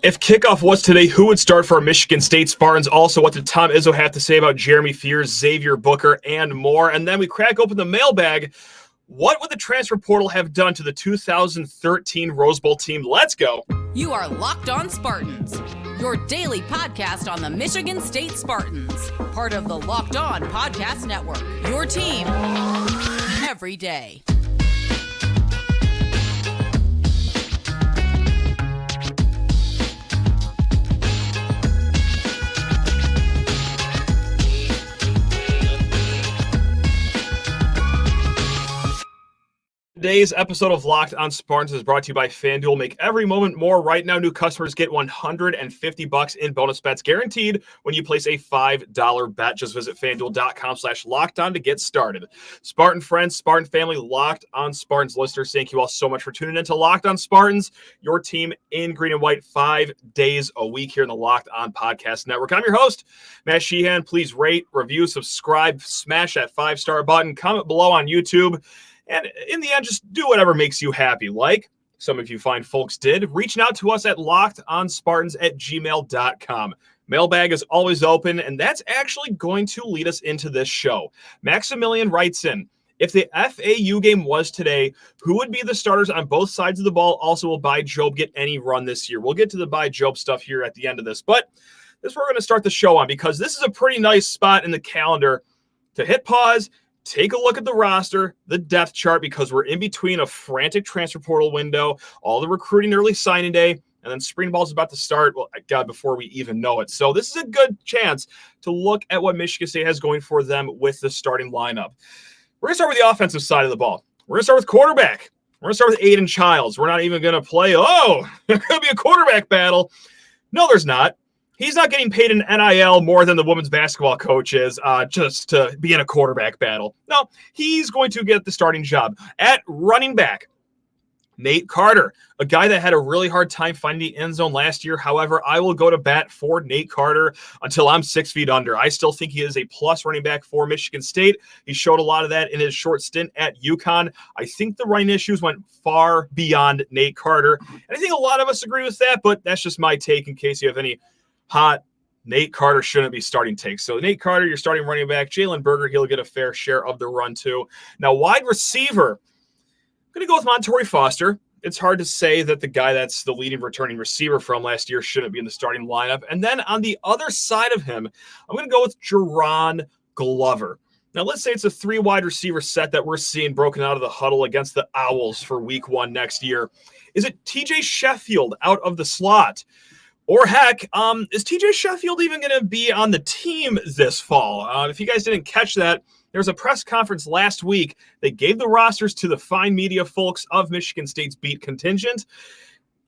If kickoff was today, who would start for our Michigan State Spartans? Also, what did Tom Izzo have to say about Jeremy Fears, Xavier Booker, and more? And then we crack open the mailbag. What would the transfer portal have done to the 2013 Rose Bowl team? Let's go. You are Locked On Spartans, your daily podcast on the Michigan State Spartans, part of the Locked On Podcast Network, your team every day. Today's episode of Locked On Spartans is brought to you by FanDuel. Make every moment more. Right now, new customers get $150 in bonus bets guaranteed when you place a $5 bet. Just visit FanDuel.com/lockedon to get started. Spartan friends, Spartan family, Locked On Spartans listeners, thank you all so much for tuning in to Locked On Spartans, your team in green and white 5 days a week here in the Locked On Podcast Network. I'm your host, Matt Sheehan. Please rate, review, subscribe, smash that 5-star button, comment below on YouTube. And in the end, just do whatever makes you happy. Like some of you fine folks did, reaching out to us at lockedonspartans@gmail.com. Mailbag is always open, and that's actually going to lead us into this show. Maximilian writes in, if the FAU game was today, who would be the starters on both sides of the ball? Also, will By Job get any run this year? We'll get to the By Job stuff here at the end of this, but this is where we're going to start the show on, because this is a pretty nice spot in the calendar to hit pause, take a look at the roster, the depth chart, because we're in between a frantic transfer portal window, all the recruiting early signing day, and then spring ball is about to start, well, God, before we even know it. So this is a good chance to look at what Michigan State has going for them with the starting lineup. We're going to start with the offensive side of the ball. We're going to start with quarterback. We're going to start with Aidan Chiles. We're not even going to play, there's going to be a quarterback battle. No, there's not. He's not getting paid an NIL more than the women's basketball coach is just to be in a quarterback battle. No, he's going to get the starting job. At running back, Nate Carter, a guy that had a really hard time finding the end zone last year. However, I will go to bat for Nate Carter until I'm 6 feet under. I still think he is a plus running back for Michigan State. He showed a lot of that in his short stint at UConn. I think the running issues went far beyond Nate Carter. And I think a lot of us agree with that, but that's just my take in case you have any hot Nate Carter shouldn't be starting takes. So Nate Carter, you're starting running back. Jalen Berger, he'll get a fair share of the run too. Now, wide receiver, I'm going to go with Montorie Foster. It's hard to say that the guy that's the leading returning receiver from last year shouldn't be in the starting lineup. And then on the other side of him, I'm going to go with Jerron Glover. Now, let's say it's a 3 wide receiver set that we're seeing broken out of the huddle against the Owls for week 1 next year. Is it TJ Sheffield out of the slot? Or heck, is TJ Sheffield even going to be on the team this fall? If you guys didn't catch that, there was a press conference last week. They gave the rosters to the fine media folks of Michigan State's beat contingent.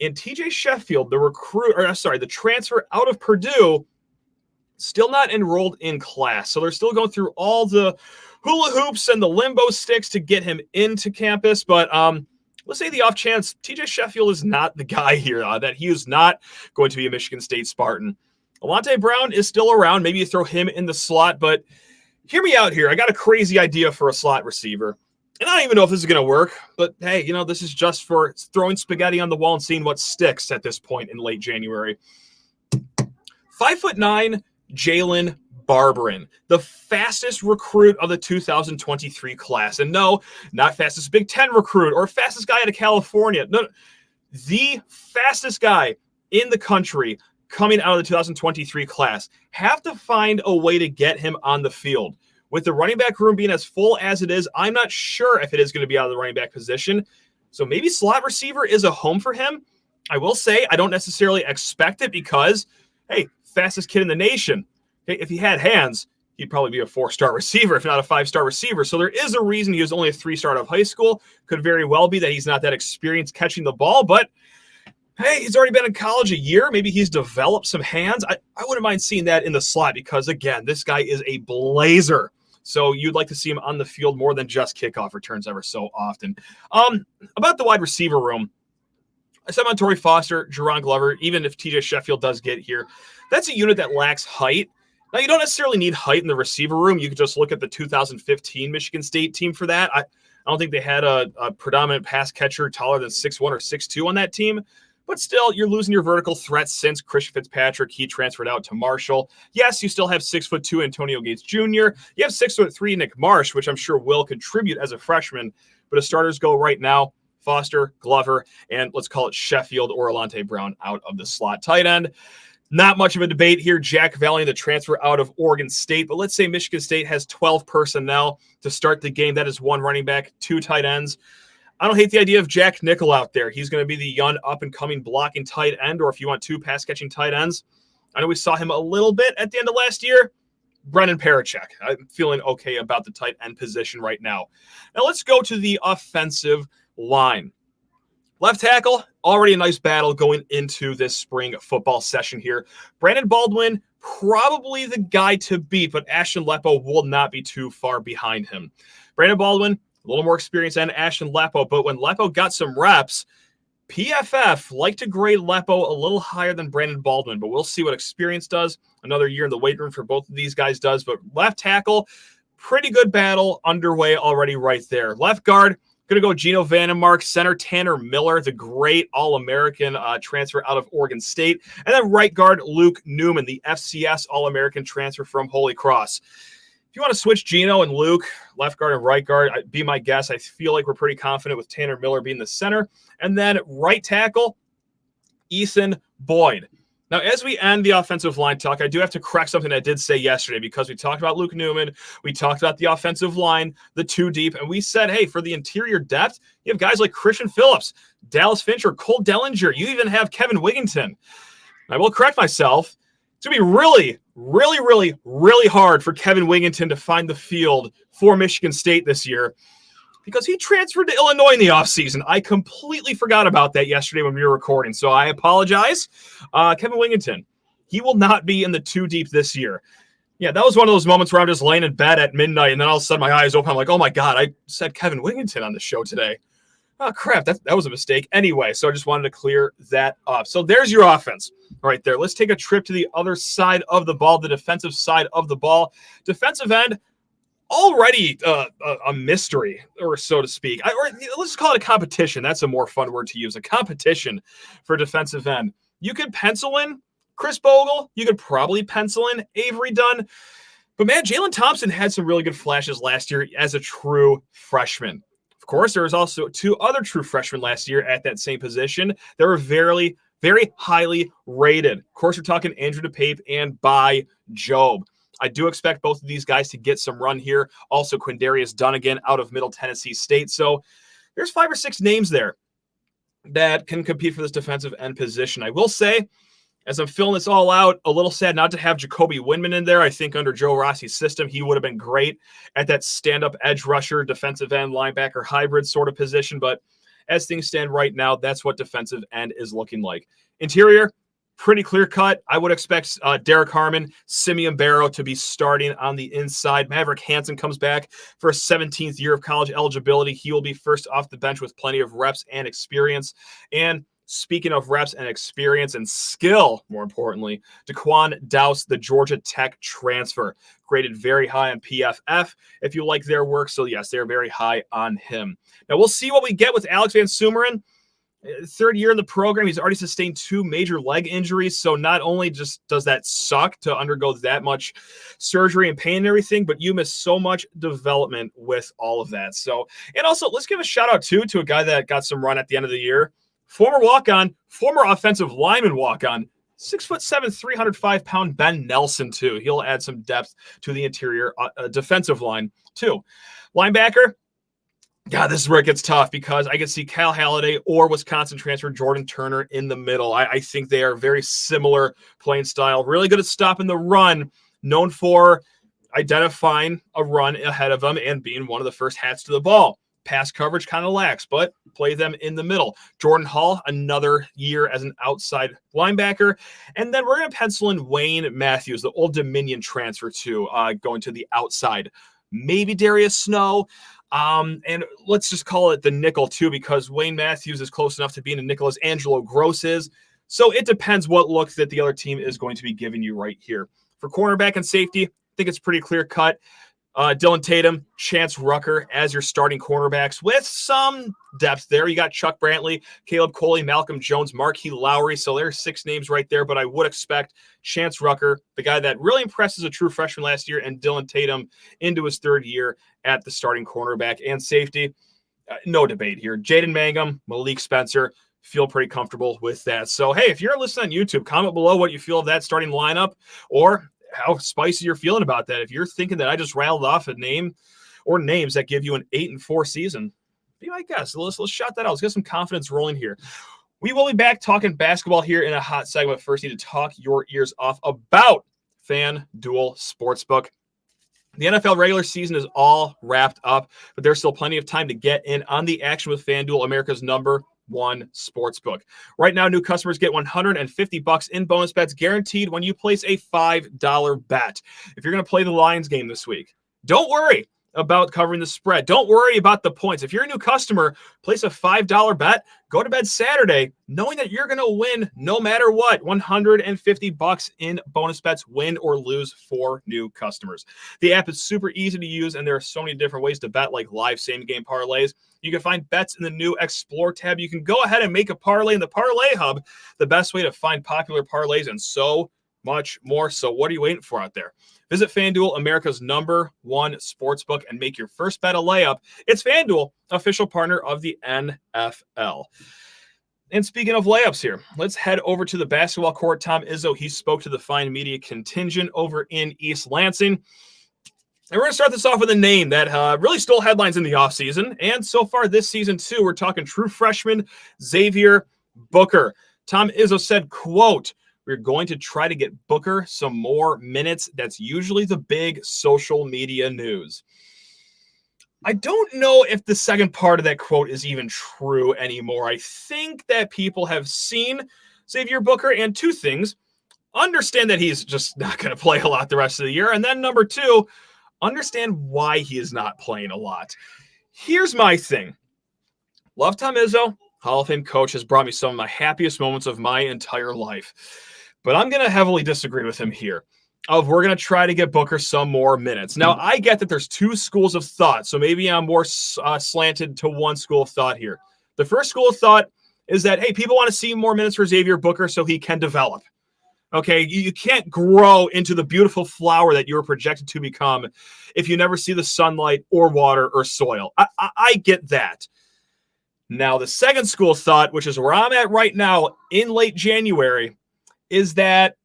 And TJ Sheffield, the transfer out of Purdue, still not enrolled in class. So they're still going through all the hula hoops and the limbo sticks to get him into campus. But let's say the off chance TJ Sheffield is not the guy here, that he is not going to be a Michigan State Spartan. Alante Brown is still around. Maybe you throw him in the slot, but hear me out here. I got a crazy idea for a slot receiver. And I don't even know if this is going to work, but hey, this is just for throwing spaghetti on the wall and seeing what sticks at this point in late January. 5'9", Jalen Barberin, the fastest recruit of the 2023 class. And no, not fastest Big Ten recruit or fastest guy out of California. No, the fastest guy in the country coming out of the 2023 class. Have to find a way to get him on the field. With the running back room being as full as it is, I'm not sure if it is going to be out of the running back position. So maybe slot receiver is a home for him. I will say I don't necessarily expect it because, hey, fastest kid in the nation. If he had hands, he'd probably be a 4-star receiver, if not a 5-star receiver. So there is a reason he was only a 3-star out of high school. Could very well be that he's not that experienced catching the ball, but hey, he's already been in college a year. Maybe he's developed some hands. I wouldn't mind seeing that in the slot because, again, this guy is a blazer. So you'd like to see him on the field more than just kickoff returns ever so often. About the wide receiver room, I said Montorie Foster, Jerron Glover, even if TJ Sheffield does get here, that's a unit that lacks height. Now, you don't necessarily need height in the receiver room. You could just look at the 2015 Michigan State team for that. I don't think they had a predominant pass catcher taller than 6'1" or 6'2" on that team. But still, you're losing your vertical threat since Christian Fitzpatrick. He transferred out to Marshall. Yes, you still have 6'2" Antonio Gates Jr. You have 6'3" Nick Marsh, which I'm sure will contribute as a freshman. But as starters go right now, Foster, Glover, and let's call it Sheffield or Alante Brown out of the slot. Tight end, not much of a debate here. Jack Valley, the transfer out of Oregon State. But let's say Michigan State has 12 personnel to start the game. That is 1 running back, 2 tight ends. I don't hate the idea of Jack Nickel out there. He's going to be the young up-and-coming blocking tight end, or if you want 2 pass-catching tight ends. I know we saw him a little bit at the end of last year. Brennan Parachek. I'm feeling okay about the tight end position right now. Now let's go to the offensive line. Left tackle, already a nice battle going into this spring football session here. Brandon Baldwin, probably the guy to beat, but Ashton Lepo will not be too far behind him. Brandon Baldwin, a little more experience than Ashton Lepo, but when Lepo got some reps, PFF liked to grade Lepo a little higher than Brandon Baldwin, but we'll see what experience does. Another year in the weight room for both of these guys does, but left tackle, pretty good battle underway already right there. Left guard, going to go Geno Vandemark. Center, Tanner Miller, the great All-American transfer out of Oregon State. And then right guard, Luke Newman, the FCS All-American transfer from Holy Cross. If you want to switch Geno and Luke, left guard and right guard, be my guess. I feel like we're pretty confident with Tanner Miller being the center. And then right tackle, Ethan Boyd. Now, as we end the offensive line talk, I do have to correct something I did say yesterday because we talked about Luke Newman. We talked about the offensive line, the 2 deep, and we said, hey, for the interior depth, you have guys like Christian Phillips, Dallas Fincher, Cole Dellinger. You even have Kevin Wigginton. I will correct myself. It's going to be really, really, really, really hard for Kevin Wigginton to find the field for Michigan State this year because he transferred to Illinois in the offseason. I completely forgot about that yesterday when we were recording, so I apologize. Kevin Wigginton, he will not be in the 2 deep this year. Yeah, that was one of those moments where I'm just laying in bed at midnight, and then all of a sudden my eyes open. I'm like, oh, my God, I said Kevin Wigginton on the show today. Oh, crap, that was a mistake. Anyway, so I just wanted to clear that up. So there's your offense right there. Let's take a trip to the other side of the ball, the defensive side of the ball. Defensive end, already a mystery, or so to speak. Let's call it a competition. That's a more fun word to use, a competition for defensive end. You could pencil in Chris Bogle. You could probably pencil in Avery Dunn. But, man, Jalen Thompson had some really good flashes last year as a true freshman. Of course, there was also 2 other true freshmen last year at that same position. They were very, very highly rated. Of course, we're talking Andrew DePape and Bai Jobe. I do expect both of these guys to get some run here. Also, Quindarius Dunnigan out of Middle Tennessee State. So there's 5 or 6 names there that can compete for this defensive end position. I will say, as I'm filling this all out, a little sad not to have Jacoby Windman in there. I think under Joe Rossi's system, he would have been great at that stand-up edge rusher, defensive end, linebacker, hybrid sort of position. But as things stand right now, that's what defensive end is looking like. Interior, pretty clear-cut. I would expect Derek Harmon, Simeon Barrow to be starting on the inside. Maverick Hansen comes back for a 17th year of college eligibility. He will be first off the bench with plenty of reps and experience. And speaking of reps and experience and skill, more importantly, Daquan Dowse, the Georgia Tech transfer, graded very high on PFF if you like their work. So, yes, they're very high on him. Now, we'll see what we get with Alex Van Sumeren. 3rd year in the program, he's already sustained 2 major leg injuries. So not only just does that suck to undergo that much surgery and pain and everything, but you miss so much development with all of that. So, and also let's give a shout out too to a guy that got some run at the end of the year. Former walk-on, former offensive lineman walk-on, 6'7", 305-pound Ben Nelson, too. He'll add some depth to the interior defensive line, too. Linebacker, God, this is where it gets tough because I could see Cal Halliday or Wisconsin transfer Jordan Turner in the middle. I think they are very similar playing style. Really good at stopping the run, known for identifying a run ahead of them and being one of the first hats to the ball. Pass coverage kind of lacks, but play them in the middle. Jordan Hall, another year as an outside linebacker. And then we're going to pencil in Wayne Matthews, the Old Dominion transfer too, going to the outside. Maybe Darius Snow. And let's just call it the nickel too, because Wayne Matthews is close enough to being a nickel as Angelo Gross is. So it depends what look that the other team is going to be giving you right here. For cornerback and safety, I think it's pretty clear cut. Dylan Tatum, Chance Rucker as your starting cornerbacks with some depth there. You got Chuck Brantley, Caleb Coley, Malcolm Jones, Marquis Lowry. So there's 6 names right there, but I would expect Chance Rucker, the guy that really impressed as a true freshman last year, and Dylan Tatum into his 3rd year at the starting cornerback and safety. No debate here. Jaden Mangham, Malik Spencer, feel pretty comfortable with that. So, hey, if you're listening on YouTube, comment below what you feel of that starting lineup or how spicy you're feeling about that. If you're thinking that I just rattled off a name or names that give you an 8-4 season, be my guest. Let's shout that out. Let's get some confidence rolling here. We will be back talking basketball here in a hot segment. First, need to talk your ears off about FanDuel Sportsbook. The NFL regular season is all wrapped up, but there's still plenty of time to get in on the action with FanDuel, America's #1 sportsbook. Right now, new customers get $150 in bonus bets guaranteed when you place a $5 bet. If you're going to play the Lions game this week, don't worry about covering the spread. Don't worry about the points. If you're a new customer, place a $5 bet, go to bed Saturday, knowing that you're going to win no matter what. $150 in bonus bets, win or lose for new customers. The app is super easy to use, and there are so many different ways to bet, like live same-game parlays. You can find bets in the new Explore tab. You can go ahead and make a parlay in the Parlay Hub, the best way to find popular parlays, and so much more. So what are you waiting for out there? Visit FanDuel, America's #1 sportsbook, and make your first bet a layup. It's FanDuel, official partner of the NFL. And speaking of layups here, let's head over to the basketball court. Tom Izzo, he spoke to the fine media contingent over in East Lansing. And we're going to start this off with a name that really stole headlines in the offseason. And so far this season, too, we're talking true freshman Xavier Booker. Tom Izzo said, quote, "We're going to try to get Booker some more minutes." That's usually the big social media news. I don't know if the second part of that quote is even true anymore. I think that people have seen Xavier Booker, and 2 things. Understand that he's just not going to play a lot the rest of the year. And then number 2, understand why he is not playing a lot. Here's my thing. Love Tom Izzo. Hall of Fame coach, has brought me some of my happiest moments of my entire life. But I'm going to heavily disagree with him here. We're going to try to get Booker some more minutes. Now, I get that there's 2 schools of thought, so maybe I'm more slanted to one school of thought here. The first school of thought is that, hey, people want to see more minutes for Xavier Booker so he can develop. Okay, you can't grow into the beautiful flower that you were projected to become if you never see the sunlight or water or soil. I get that. Now, the second school of thought, which is where I'm at right now in late January, is that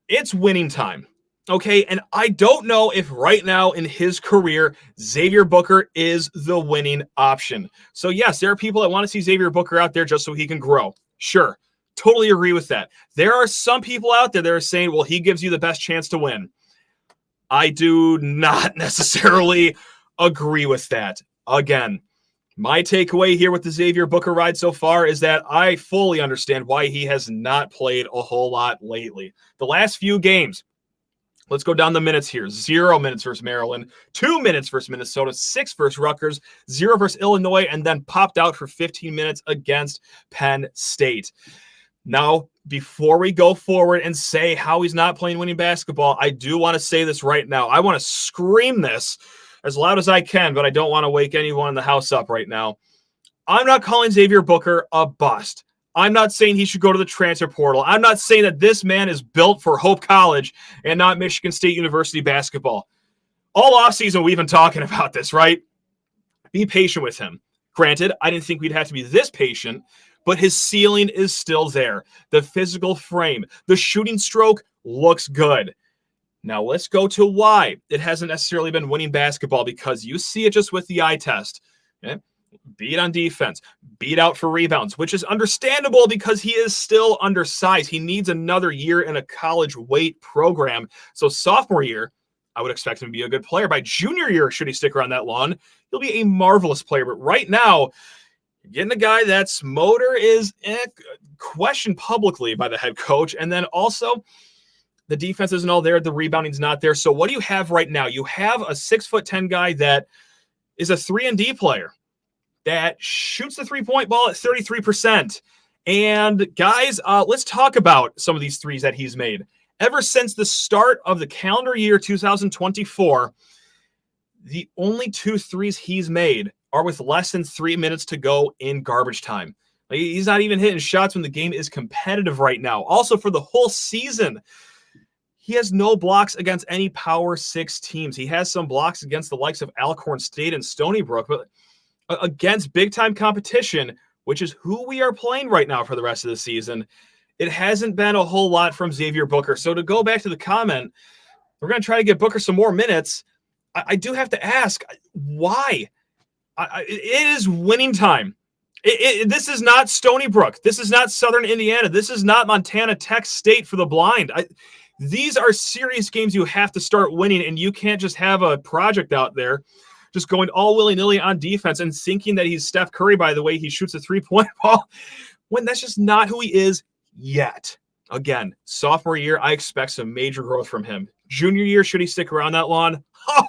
it's winning time. Okay, and I don't know if right now in his career, Xavier Booker is the winning option. So yes, there are people that want to see Xavier Booker out there just so he can grow. Sure, totally agree with that. There are some people out there that are saying, well, he gives you the best chance to win. I do not necessarily agree with that. Again, my takeaway here with the Xavier Booker ride so far is that I fully understand why he has not played a whole lot lately. The last few games, let's go down the minutes here. 0 minutes versus Maryland, 2 minutes versus Minnesota, 6 versus Rutgers, 0 versus Illinois, and then popped out for 15 minutes against Penn State. Now, before we go forward and say how he's not playing winning basketball, I do want to say this right now. I want to scream this as loud as I can, but I don't want to wake anyone in the house up right now. I'm not calling Xavier Booker a bust. I'm not saying he should go to the transfer portal. I'm not saying that this man is built for Hope College and not Michigan State University basketball. All offseason, we've been talking about this, right? Be patient with him. Granted, I didn't think we'd have to be this patient, but his ceiling is still there. The physical frame, the shooting stroke looks good. Now let's go to why it hasn't necessarily been winning basketball, because you see it just with the eye test. Okay? Beat on defense, beat out for rebounds, which is understandable because he is still undersized. He needs another year in a college weight program. So sophomore year, I would expect him to be a good player. By junior year, should he stick around that long, he'll be a marvelous player. But right now, you're getting a guy that's motor is questioned publicly by the head coach. And then also, the defense isn't all there. The rebounding's not there. So what do you have right now? You have a 6'10" guy that is a 3-and-D player that shoots the three-point ball at 33%. And guys, let's talk about some of these threes that he's made. Ever since the start of the calendar year 2024, The only 2 threes he's made are with less than 3 minutes to go in garbage time. Like, he's not even hitting shots when the game is competitive right now. Also, for the whole season, he has no blocks against any Power 6 teams. He has some blocks against the likes of Alcorn State and Stony Brook, but against big-time competition, which is who we are playing right now for the rest of the season, it hasn't been a whole lot from Xavier Booker. So to go back to the comment, we're going to try to get Booker some more minutes. I do have to ask, why? It is winning time. This is not Stony Brook. This is not Southern Indiana. This is not Montana Tech State for the blind. These are serious games you have to start winning, and you can't just have a project out there just going all willy-nilly on defense and thinking that he's Steph Curry by the way he shoots a three-point ball, when that's just not who he is yet. Again, sophomore year, I expect some major growth from him. Junior year, should he stick around that long? Oh,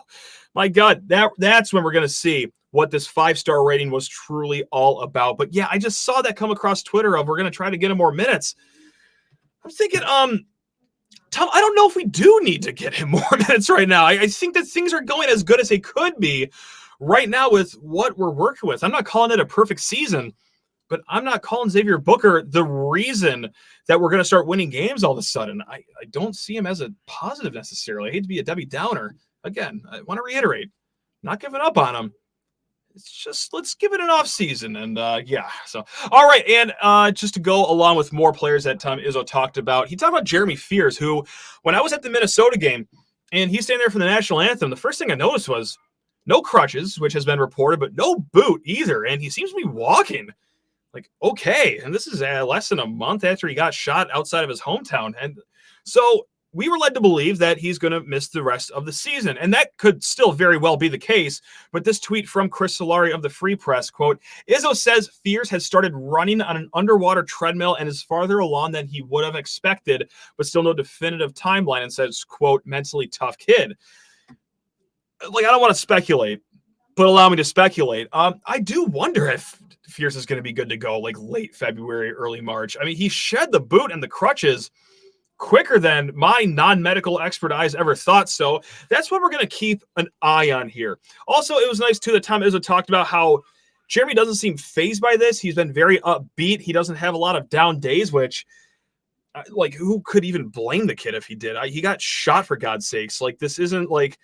my God, that's when we're going to see what this 5-star rating was truly all about. But yeah, I just saw that come across Twitter of we're going to try to get him more minutes. I'm thinking, Tom, I don't know if we do need to get him more minutes right now. I think that things are going as good as they could be right now with what we're working with. I'm not calling it a perfect season, but I'm not calling Xavier Booker the reason that we're going to start winning games all of a sudden. I don't see him as a positive necessarily. I hate to be a Debbie Downer. Again, I want to reiterate, not giving up on him. It's just, let's give it an off season. And yeah, so, all right. And just to go along with more players that Tom Izzo talked about, he talked about Jeremy Fears, who, when I was at the Minnesota game and he's standing there for the national anthem, the first thing I noticed was no crutches, which has been reported, but no boot either. And he seems to be walking like, okay. And this is less than a month after he got shot outside of his hometown. And so we were led to believe that he's going to miss the rest of the season. And that could still very well be the case. But this tweet from Chris Solari of the Free Press, quote, Izzo says Fears has started running on an underwater treadmill and is farther along than he would have expected, but still no definitive timeline, and says, quote, mentally tough kid. Like, I don't want to speculate, but allow me to speculate. I do wonder if Fears is going to be good to go like late February, early March. I mean, he shed the boot and the crutches quicker than my non-medical expert eyes ever thought. So that's what we're going to keep an eye on here. Also, it was nice too that Tom Izzo talked about how Jeremy doesn't seem fazed by this. He's been very upbeat. He doesn't have a lot of down days, which like, who could even blame the kid if he did? He got shot, for God's sakes. Like, this isn't like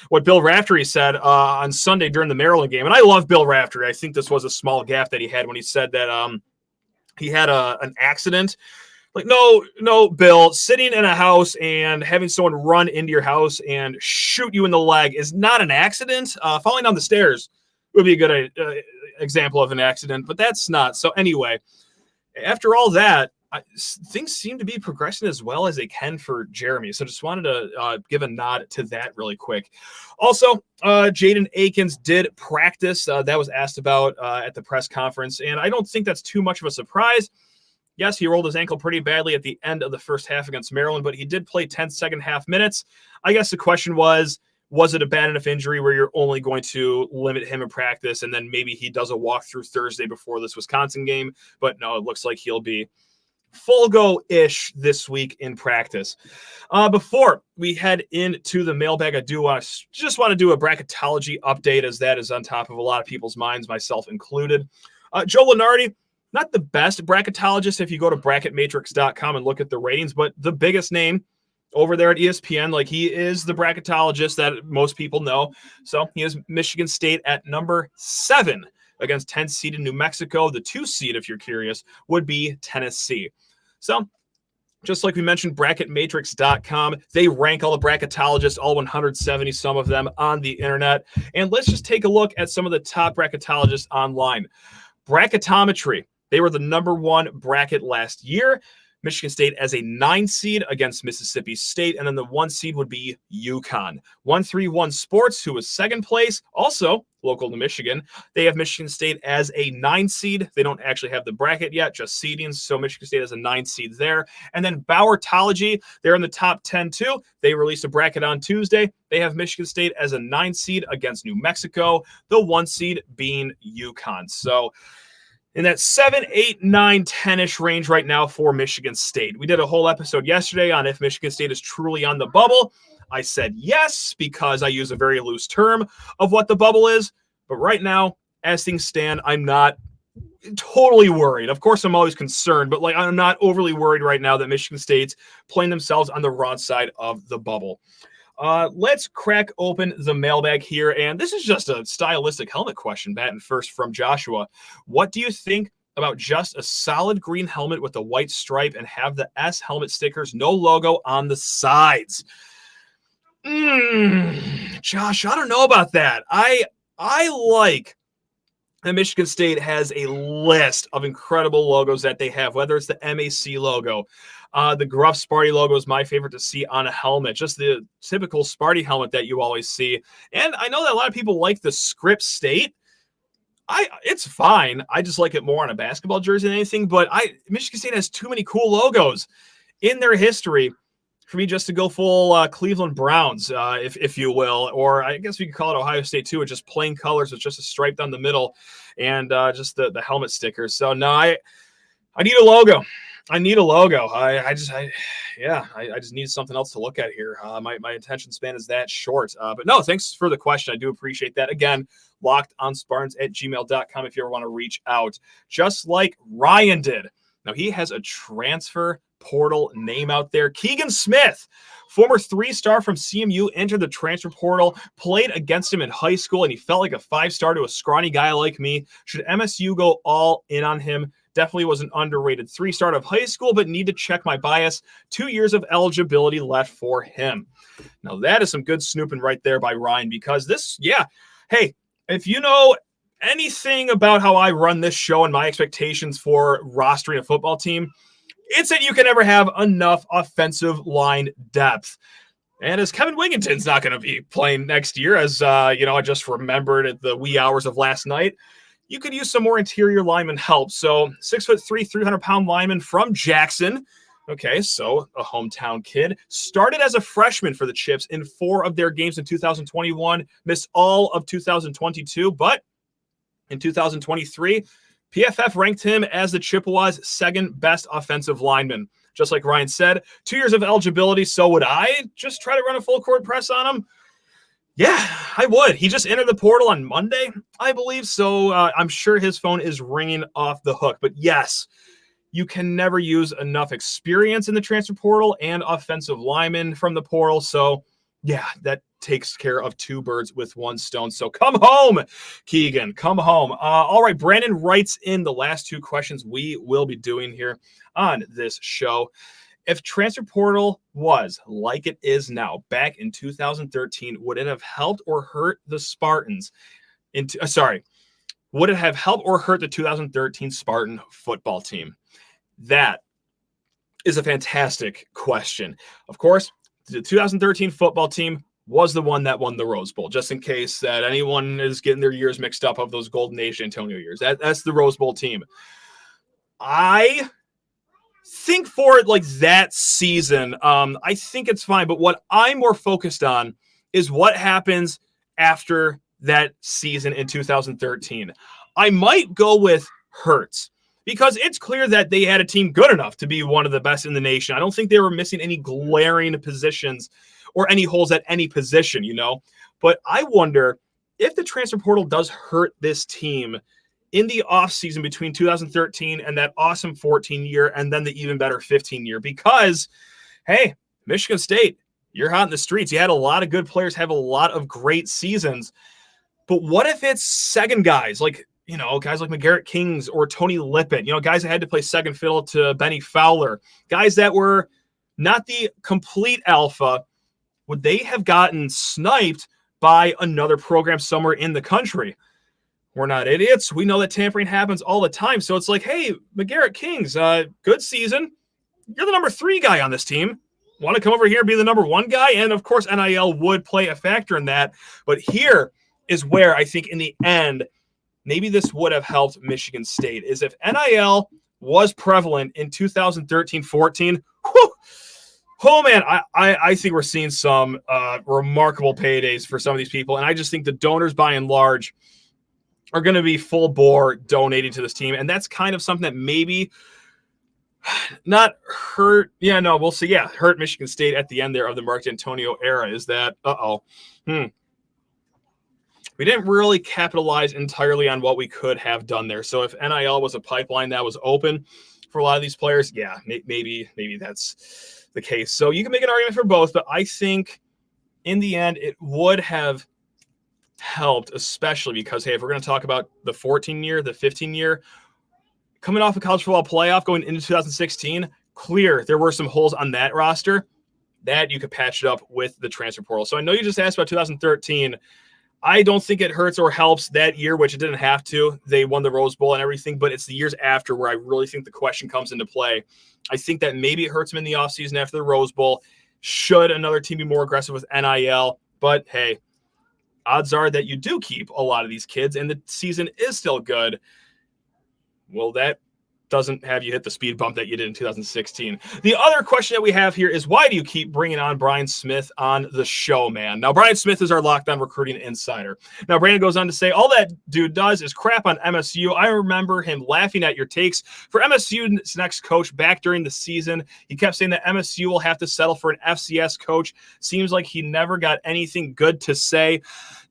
what Bill Raftery said on Sunday during the Maryland game. And I love Bill Raftery. I think this was a small gaffe that he had when he said that he had an accident. Like, no, Bill, sitting in a house and having someone run into your house and shoot you in the leg is not an accident. Falling down the stairs would be a good example of an accident, but that's not. So anyway, after all that, things seem to be progressing as well as they can for Jeremy. So just wanted to give a nod to that really quick. Also, Jaden Akins did practice. That was asked about at the press conference, and I don't think that's too much of a surprise. Yes, he rolled his ankle pretty badly at the end of the first half against Maryland, but he did play 10 second half minutes. I guess the question was it a bad enough injury where you're only going to limit him in practice and then maybe he does a walkthrough Thursday before this Wisconsin game? But no, it looks like he'll be full go-ish this week in practice. Before we head into the mailbag, I do just want to do a bracketology update, as that is on top of a lot of people's minds, myself included. Joe Lenardi, not the best bracketologist if you go to bracketmatrix.com and look at the ratings, but the biggest name over there at ESPN. Like, he is the bracketologist that most people know. So he has Michigan State at number 7 against 10 seed in New Mexico. The 2 seed, if you're curious, would be Tennessee. So just like we mentioned, bracketmatrix.com, they rank all the bracketologists, all 170, some of them on the internet. And let's just take a look at some of the top bracketologists online. Bracketometry. They were the number 1 bracket last year. Michigan State as a 9 seed against Mississippi State, and then the 1 seed would be UConn. 131 Sports, who was 2nd place, also local to Michigan. They have Michigan State as a 9 seed. They don't actually have the bracket yet, just seedings, so Michigan State has a 9 seed there. And then Bowertology, they're in the top 10 too. They released a bracket on Tuesday. They have Michigan State as a 9 seed against New Mexico, the 1 seed being UConn. So in that 7, 8, 9, 10-ish range right now for Michigan State. We did a whole episode yesterday on if Michigan State is truly on the bubble. I said yes, because I use a very loose term of what the bubble is. But right now, as things stand, I'm not totally worried. Of course, I'm always concerned, but I'm not overly worried right now that Michigan State's playing themselves on the wrong side of the bubble. Let's crack open the mailbag here, and this is just a stylistic helmet question, batting first from Joshua. What do you think about just a solid green helmet with a white stripe and have the S helmet stickers, no logo on the sides? Josh, I don't know about that. I like that Michigan State has a list of incredible logos that they have, whether it's the MAC logo. The Gruff Sparty logo is my favorite to see on a helmet, just the typical Sparty helmet that you always see. And I know that a lot of people like the Script State. It's fine. I just like it more on a basketball jersey than anything, but Michigan State has too many cool logos in their history for me just to go full Cleveland Browns, if you will, or I guess we could call it Ohio State too, with just plain colors with just a stripe down the middle and just the helmet stickers. So no, I need a logo. I need a logo. I just need something else to look at here. My attention span is that short. But no, thanks for the question. I do appreciate that. Again, lockedonspartans@gmail.com if you ever want to reach out, just like Ryan did. Now he has a transfer portal name out there. Keegan Smith, former 3-star from CMU, entered the transfer portal, played against him in high school, and he felt like a 5-star to a scrawny guy like me. Should MSU go all in on him? Definitely was an underrated 3-star of high school, but need to check my bias. 2 years of eligibility left for him. Now that is some good snooping right there by Ryan, because hey, if you know anything about how I run this show and my expectations for rostering a football team, it's that you can never have enough offensive line depth. And as Kevin Wigginton's not going to be playing next year, as I just remembered at the wee hours of last night, you could use some more interior lineman help. So 6'3", 300-pound lineman from Jackson. Okay, so a hometown kid. Started as a freshman for the Chips in 4 of their games in 2021. Missed all of 2022, but in 2023, PFF ranked him as the Chippewas' second best offensive lineman. Just like Ryan said, 2 years of eligibility. So would I just try to run a full court press on him? Yeah, I would. He just entered the portal on Monday, I believe. So I'm sure his phone is ringing off the hook. But yes, you can never use enough experience in the transfer portal and offensive linemen from the portal. So yeah, that takes care of 2 birds with 1 stone. So come home, Keegan, come home. All right, Brandon writes in the last 2 questions we will be doing here on this show. If transfer portal was like it is now back in 2013, would it have helped or hurt the Spartans? Would it have helped or hurt the 2013 Spartan football team? That is a fantastic question. Of course, the 2013 football team was the one that won the Rose Bowl, just in case that anyone is getting their years mixed up of those Golden Age Antonio years. That's the Rose Bowl team. I think for it like that season, I think it's fine. But what I'm more focused on is what happens after that season in 2013. I might go with Hurts, because it's clear that they had a team good enough to be one of the best in the nation. I don't think they were missing any glaring positions or any holes at any position, But I wonder if the transfer portal does hurt this team in the offseason between 2013 and that awesome 14 year and then the even better 15 year. Because, hey, Michigan State, you're hot in the streets. You had a lot of good players have a lot of great seasons. But what if it's second guys like McGarrett Kings or Tony Lippett, guys that had to play second fiddle to Benny Fowler, guys that were not the complete alpha? Would they have gotten sniped by another program somewhere in the country? We're not idiots. We know that tampering happens all the time. So it's like, hey, McGarrett Kings, good season. You're the number 3 guy on this team. Want to come over here and be the number 1 guy? And of course, NIL would play a factor in that. But here is where I think in the end, maybe this would have helped Michigan State, is if NIL was prevalent in 2013-14, oh man, I think we're seeing some remarkable paydays for some of these people. And I just think the donors by and large are going to be full bore donating to this team. And that's kind of something that maybe Not hurt. Yeah, no, we'll see. Yeah, hurt Michigan State at the end there of the Mark D'Antonio era is that, we didn't really capitalize entirely on what we could have done there. So if NIL was a pipeline that was open for a lot of these players, yeah, maybe that's the case. So you can make an argument for both, but I think in the end it would have helped, especially because, hey, if we're going to talk about the 14-year, the 15-year, coming off a college football playoff going into 2016, clear there were some holes on that roster that you could patch it up with the transfer portal. So I know you just asked about 2013. I don't think it hurts or helps that year, which it didn't have to. They won the Rose Bowl and everything, but it's the years after where I really think the question comes into play. I think that maybe it hurts them in the offseason after the Rose Bowl. Should another team be more aggressive with NIL? But hey, odds are that you do keep a lot of these kids and the season is still good. Well, that doesn't have you hit the speed bump that you did in 2016. The other question that we have here is, why do you keep bringing on Brian Smith on the show, man? Now, Brian Smith is our lockdown recruiting insider. Now, Brandon goes on to say, all that dude does is crap on MSU. I remember him laughing at your takes for MSU's next coach back during the season. He kept saying that MSU will have to settle for an FCS coach. Seems like he never got anything good to say.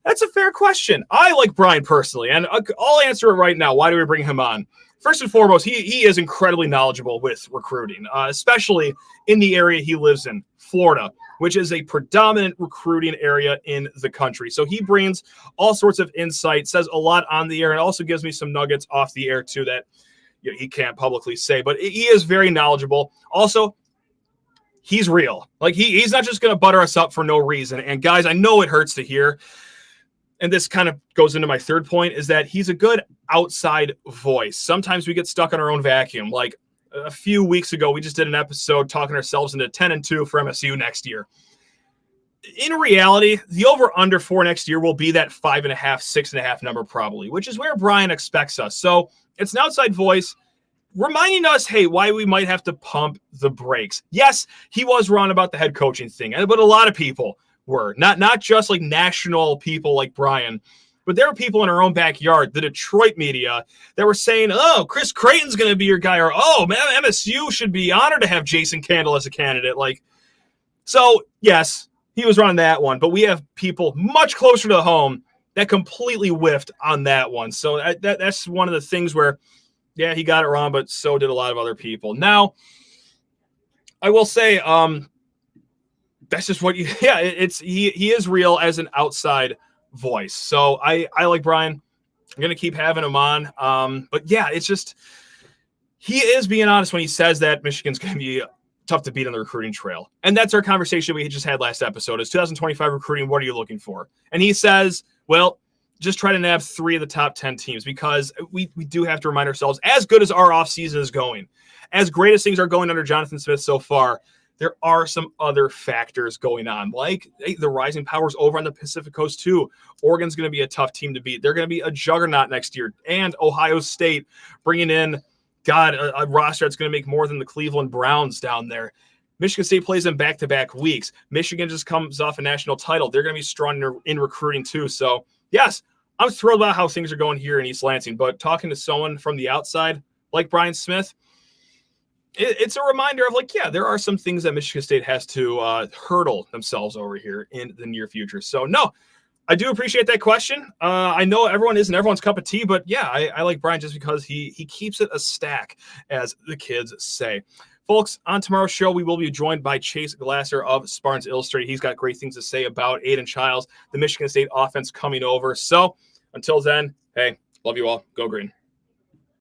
That's a fair question. I like Brian personally, and I'll answer it right now. Why do we bring him on? First and foremost, he is incredibly knowledgeable with recruiting, especially in the area he lives in, Florida, which is a predominant recruiting area in the country. So he brings all sorts of insight, says a lot on the air, and also gives me some nuggets off the air, too, that he can't publicly say. But he is very knowledgeable. Also, he's real. Like, he's not just going to butter us up for no reason. And, guys, I know it hurts to hear, and this kind of goes into my third point, is that he's a good outside voice. Sometimes we get stuck in our own vacuum. Like a few weeks ago, we just did an episode talking ourselves into 10-2 for MSU next year. In reality, the over-under for next year will be that 5.5, 6.5 number probably, which is where Brian expects us. So it's an outside voice reminding us, hey, why we might have to pump the brakes. Yes, he was wrong about the head coaching thing, but a lot of people were. Not just like national people like Brian, but there were people in our own backyard, the Detroit media, that were saying, oh, Chris Creighton's going to be your guy, or, oh, man, MSU should be honored to have Jason Candle as a candidate. So, yes, he was wrong on that one, but we have people much closer to home that completely whiffed on that one. So that's one of the things where, yeah, he got it wrong, but so did a lot of other people. Now, I will say, that's just what he is real as an outside voice. So I like Brian. I'm going to keep having him on. But yeah, it's just, he is being honest when he says that Michigan's going to be tough to beat on the recruiting trail. And that's our conversation we just had last episode is 2025 recruiting. What are you looking for? And he says, well, just try to nab 3 of the top 10 teams, because we do have to remind ourselves, as good as our offseason is going, as great as things are going under Jonathan Smith so far, there are some other factors going on, like the rising powers over on the Pacific Coast too. Oregon's going to be a tough team to beat. They're going to be a juggernaut next year. And Ohio State bringing in, a roster that's going to make more than the Cleveland Browns down there. Michigan State plays them back-to-back weeks. Michigan just comes off a national title. They're going to be strong in recruiting too. So, yes, I'm thrilled about how things are going here in East Lansing. But talking to someone from the outside like Brian Smith, it's a reminder of there are some things that Michigan State has to hurdle themselves over here in the near future. So, no, I do appreciate that question. I know everyone isn't everyone's cup of tea, but yeah, I like Brian just because he keeps it a stack, as the kids say. Folks, on tomorrow's show, we will be joined by Chase Glasser of Spartans Illustrated. He's got great things to say about Aidan Chiles, the Michigan State offense coming over. So, until then, hey, love you all. Go Green.